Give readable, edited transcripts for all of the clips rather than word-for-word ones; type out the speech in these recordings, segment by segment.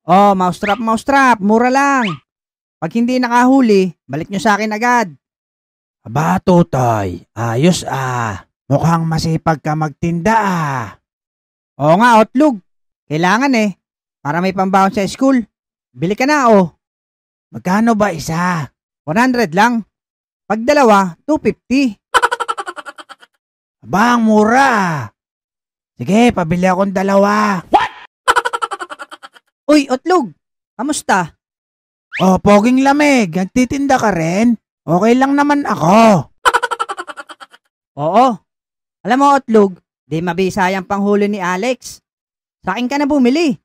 Oh, mousetrap, mura lang. Pag hindi nakahuli, balik nyo sa akin agad. Aba, Totoy, ayos ah. Mukhang masipag ka magtinda ah. Oo nga, Otlog. Kailangan para may pambawon sa school. Bili ka na, oh. Magkano ba isa? 100 lang. Pag dalawa, 250. Aba, ang mura ah. Sige, pabili akong dalawa. Uy, Otlog. Kamusta? Oh, poging lamig. Nagtitinda ka rin? Okay lang naman ako. Oo. Alam mo, Otlog, di mabisa yung panghuli ni Alex. Sa akin ka na bumili.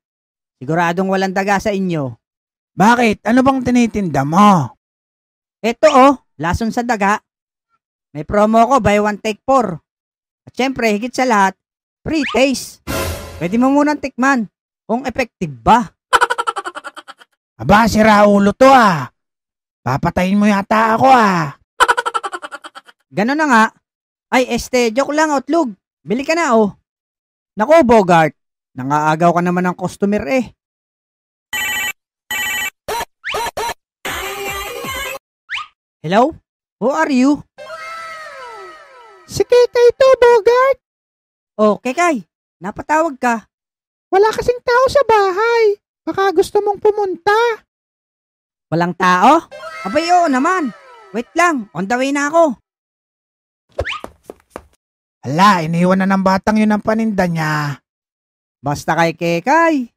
Siguradong walang daga sa inyo. Bakit? Ano bang tinitinda mo? Eto lason sa daga. May promo ko, buy one take 4. At syempre, higit sa lahat, free taste. Pwede mo munang tikman kung effective ba. Aba, sira ulo to ah. Papatayin mo yata ako ah. Ganon na nga. Ay, joke lang, Otlog. Bili ka na, oh. Naku, Bogart. Nangaagaw ka naman ng customer eh. Hello? Who are you? Si Kekay to, Bogart. Oh, Kekay. Napatawag ka. Wala kasing tao sa bahay. Baka gusto mong pumunta. Walang tao? Abay, oo naman. Wait lang, on the way na ako. Hala, iniwan na ng batang yun ang paninda niya. Basta kay Kekay.